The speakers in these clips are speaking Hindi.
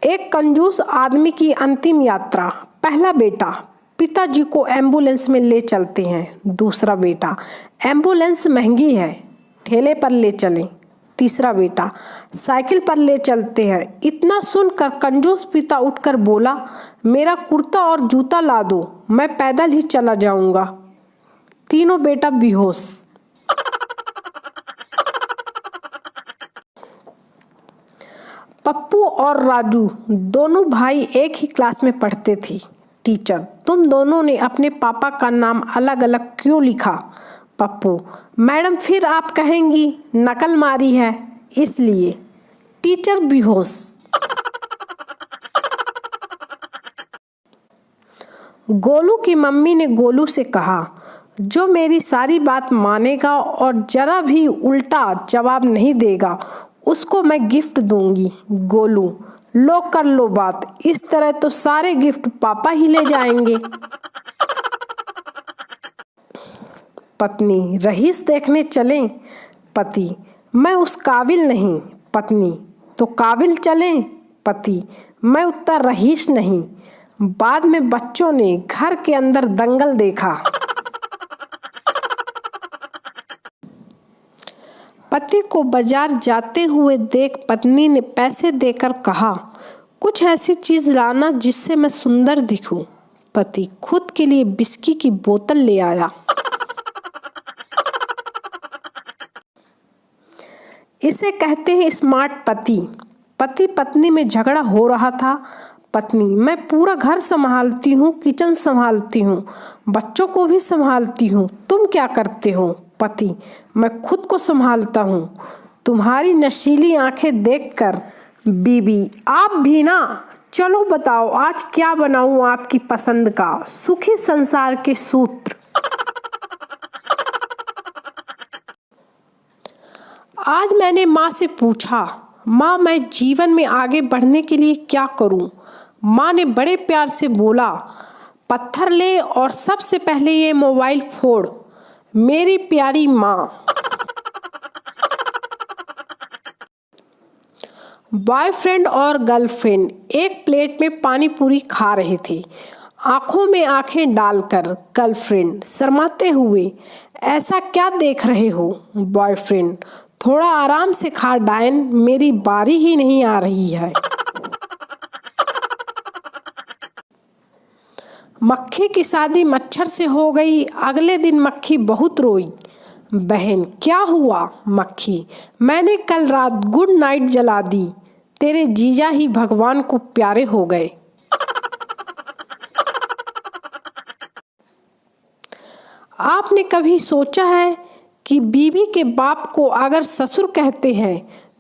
एक कंजूस आदमी की अंतिम यात्रा। पहला बेटा, पिताजी को एम्बुलेंस में ले चलते हैं। दूसरा बेटा, एम्बुलेंस महंगी है, ठेले पर ले चलें। तीसरा बेटा, साइकिल पर ले चलते हैं। इतना सुनकर कंजूस पिता उठकर बोला, मेरा कुर्ता और जूता ला दो, मैं पैदल ही चला जाऊंगा। तीनों बेटा बेहोश। पप्पू और राजू दोनों भाई एक ही क्लास में पढ़ते थे। टीचर, तुम दोनों ने अपने पापा का नाम अलग अलग क्यों लिखा? पप्पू, मैडम फिर आप कहेंगी नकल मारी है, इसलिए। टीचर बेहोश। गोलू की मम्मी ने गोलू से कहा, जो मेरी सारी बात मानेगा और जरा भी उल्टा जवाब नहीं देगा उसको मैं गिफ्ट दूंगी। गोलू, लो कर लो बात, इस तरह तो सारे गिफ्ट पापा ही ले जाएंगे। पत्नी, रईस देखने चलें? पति, मैं उस काबिल नहीं। पत्नी, तो काबिल चलें? पति, मैं उतना रईस नहीं। बाद में बच्चों ने घर के अंदर दंगल देखा। पति को बाजार जाते हुए देख पत्नी ने पैसे देकर कहा, कुछ ऐसी चीज लाना जिससे मैं सुंदर दिखूं। पति खुद के लिए बिस्की की बोतल ले आया। इसे कहते हैं स्मार्ट पति। पति पत्नी में झगड़ा हो रहा था। पत्नी, मैं पूरा घर संभालती हूँ, किचन संभालती हूँ, बच्चों को भी संभालती हूँ, तुम क्या करते हो? पति, मैं खुद को संभालता हूँ। तुम्हारी नशीली आंखें देखकर। बीबी, आप भी ना। चलो बताओ आज क्या बनाऊं आपकी पसंद का सुखी संसार के सूत्र। आज मैंने माँ से पूछा, माँ मैं जीवन में आगे बढ़ने के लिए क्या करूं? माँ ने बड़े प्यार से बोला, पत्थर ले और सबसे पहले ये मोबाइल फोड़। मेरी प्यारी माँ। बॉयफ्रेंड और गर्लफ्रेंड एक प्लेट में पानी पूरी खा रहे थे। आंखों में आंखें डालकर गर्लफ्रेंड शर्माते हुए, ऐसा क्या देख रहे हो? बॉयफ्रेंड, थोड़ा आराम से खा डायन, मेरी बारी ही नहीं आ रही है। मक्खी की शादी मच्छर से हो गई। अगले दिन मक्खी बहुत रोई। बहन, क्या हुआ? मक्खी, मैंने कल रात गुड नाइट जला दी, तेरे जीजा ही भगवान को प्यारे हो गए। आपने कभी सोचा है कि बीवी के बाप को अगर ससुर कहते हैं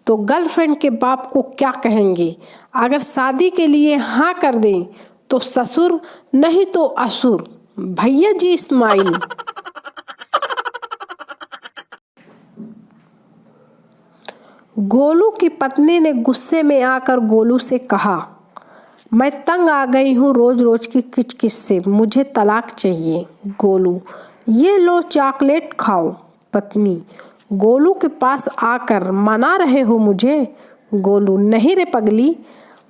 तो गर्लफ्रेंड के बाप को क्या कहेंगे? अगर शादी के लिए हाँ कर दें तो ससुर, नहीं तो असुर। भैया जी स्माइल। गोलू की पत्नी ने गुस्से में आकर गोलू से कहा, मैं तंग आ गई हूँ रोज रोज की किचकिच से, मुझे तलाक चाहिए। गोलू, ये लो चॉकलेट खाओ। पत्नी, गोलू के पास आकर मना रहे हो मुझे? गोलू, नहीं रे पगली,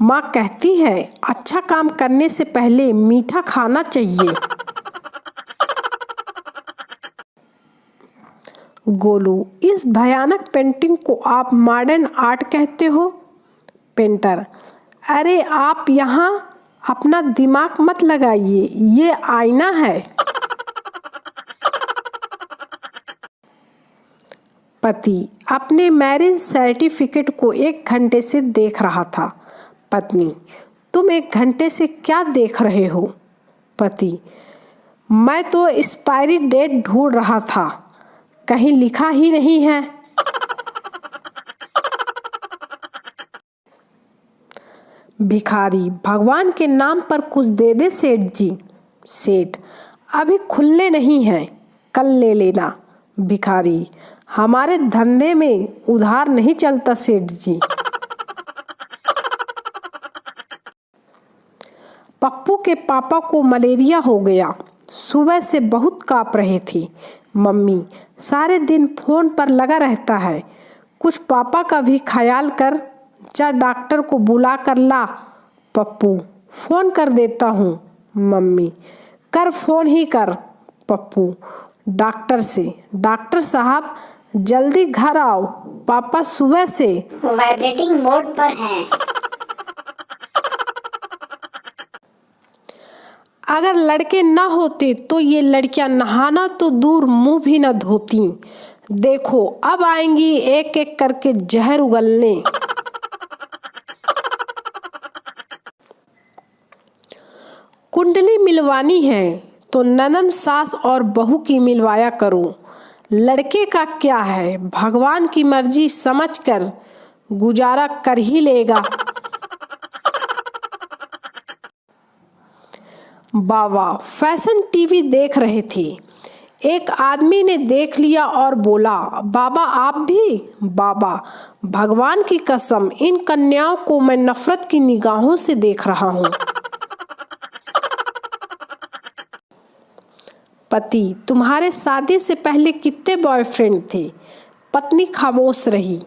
माँ कहती है अच्छा काम करने से पहले मीठा खाना चाहिए। गोलू, इस भयानक पेंटिंग को आप मॉडर्न आर्ट कहते हो? पेंटर, अरे आप यहाँ अपना दिमाग मत लगाइए, ये आईना है। पति अपने मैरिज सर्टिफिकेट को 1 घंटे से देख रहा था। पत्नी, तुम 1 घंटे से क्या देख रहे हो? पति, मैं तो एक्सपायरी डेट ढूंढ रहा था, कहीं लिखा ही नहीं है। भिखारी, भगवान के नाम पर कुछ दे दे सेठ जी। सेठ, अभी खुले नहीं हैं, कल ले लेना। भिखारी, हमारे धंधे में उधार नहीं चलता सेठ जी। पप्पू के पापा को मलेरिया हो गया, सुबह से बहुत काँप रहे थे। मम्मी, सारे दिन फोन पर लगा रहता है, कुछ पापा का भी ख्याल कर, जा डॉक्टर को बुला कर ला। पप्पू, फोन कर देता हूँ। मम्मी, कर फोन ही कर। पप्पू डॉक्टर से, डॉक्टर साहब जल्दी घर आओ, पापा सुबह से वाइब्रेटिंग मोड पर हैं। अगर लड़के न होते तो ये लड़कियां नहाना तो दूर मुंह भी न धोती। देखो अब आएंगी एक एक करके जहर उगलने। कुंडली मिलवानी है तो ननंद सास और बहू की मिलवाया करो। लड़के का क्या है, भगवान की मर्जी समझकर गुजारा कर ही लेगा। बाबा फैशन टीवी देख रहे थे। एक आदमी ने देख लिया और बोला, बाबा आप भी? बाबा, भगवान की कसम इन कन्याओं को मैं नफरत की निगाहों से देख रहा हूँ। पति, तुम्हारे शादी से पहले कितने बॉयफ्रेंड थे? पत्नी खामोश रही।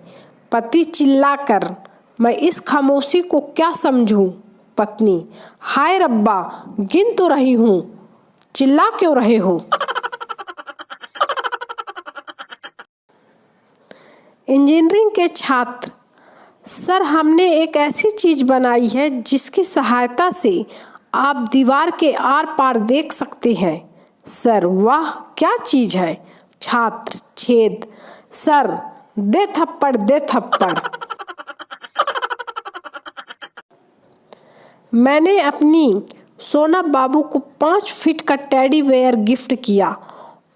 पति चिल्लाकर, मैं इस खामोशी को क्या समझूं? पत्नी, हाय रब्बा, गिन तो रही हूँ, चिल्ला क्यों रहे हो? इंजीनियरिंग के छात्र, सर हमने एक ऐसी चीज बनाई है जिसकी सहायता से आप दीवार के आर पार देख सकते हैं। सर, वाह क्या चीज है? छात्र, छेद। सर, दे थप्पड़ दे थप्पड़। मैंने अपनी सोना बाबू को 5 फीट का टेडी बेयर गिफ्ट किया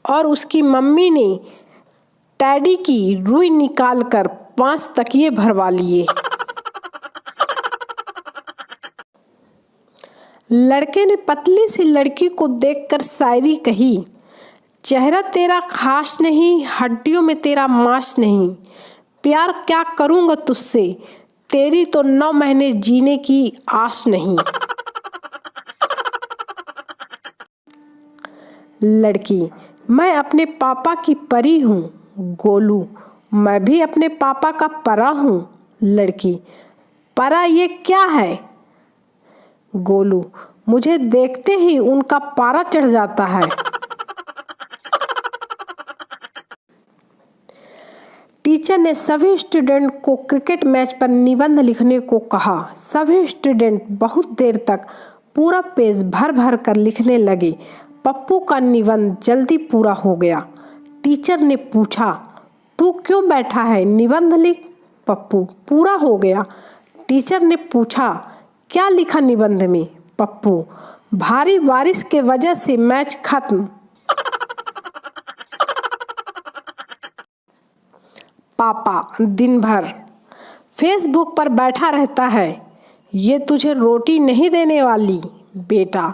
और उसकी मम्मी ने टेडी की रुई निकालकर 5 तकिए भरवा लिए। लड़के ने पतली सी लड़की को देखकर शायरी कही, चेहरा तेरा खास नहीं, हड्डियों में तेरा मांस नहीं, प्यार क्या करूँगा तुझसे, तेरी तो 9 महीने जीने की आस नहीं। लड़की, मैं अपने पापा की परी हूँ। गोलू, मैं भी अपने पापा का परा हूँ। लड़की, परा ये क्या है? गोलू, मुझे देखते ही उनका पारा चढ़ जाता है। टीचर ने सभी स्टूडेंट को क्रिकेट मैच पर निबंध लिखने को कहा। सभी स्टूडेंट बहुत देर तक पूरा पेज भर भर कर लिखने लगे। पप्पू का निबंध जल्दी पूरा हो गया। टीचर ने पूछा, तू क्यों बैठा है, निबंध लिख। पप्पू, पूरा हो गया। टीचर ने पूछा, क्या लिखा निबंध में? पप्पू, भारी बारिश के वजह से मैच खत्म। पापा दिन भर फेसबुक पर बैठा रहता है, ये तुझे रोटी नहीं देने वाली। बेटा,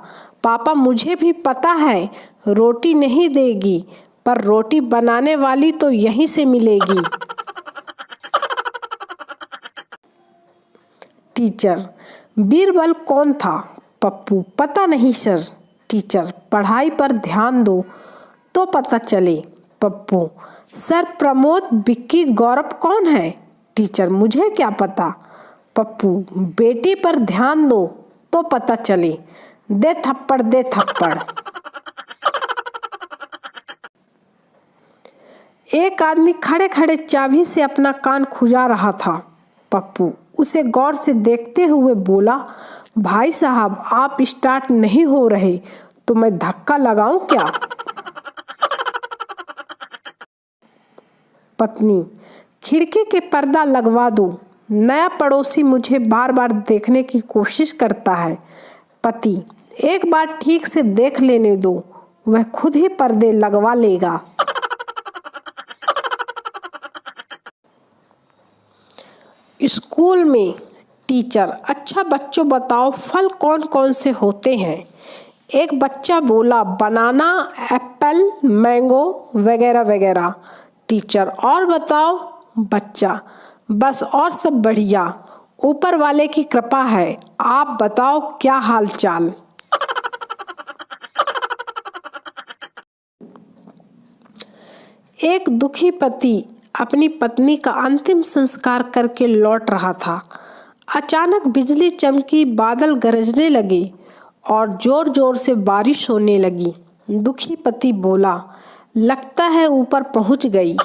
पापा मुझे भी पता है रोटी नहीं देगी, पर रोटी बनाने वाली तो यहीं से मिलेगी। टीचर, बीरबल कौन था? पप्पू, पता नहीं सर। टीचर, पढ़ाई पर ध्यान दो तो पता चले। पप्पू, सर प्रमोद, विक्की, गौरव कौन है? टीचर, मुझे क्या पता। पप्पू, बेटी पर ध्यान दो तो पता चले। दे थप्पड़ दे थप्पड़। एक आदमी खड़े खड़े चाबी से अपना कान खुजा रहा था। पप्पू उसे गौर से देखते हुए बोला, भाई साहब आप स्टार्ट नहीं हो रहे तो मैं धक्का लगाऊं क्या? पत्नी, खिड़की के पर्दा लगवा दो, नया पड़ोसी मुझे बार बार देखने की कोशिश करता है। पति, एक बार ठीक से देख लेने दो, वह खुद ही पर्दे लगवा लेगा। स्कूल में टीचर, अच्छा बच्चों बताओ फल कौन कौन से होते हैं? एक बच्चा बोला, बनाना, एप्पल, मैंगो वगैरह वगैरह। टीचर, और बताओ? बच्चा, बस और सब बढ़िया, ऊपर वाले की कृपा है, आप बताओ क्या हाल चाल? एक दुखी पति अपनी पत्नी का अंतिम संस्कार करके लौट रहा था। अचानक बिजली चमकी, बादल गरजने लगे और जोर जोर से बारिश होने लगी। दुखी पति बोला, लगता है ऊपर पहुंच गई।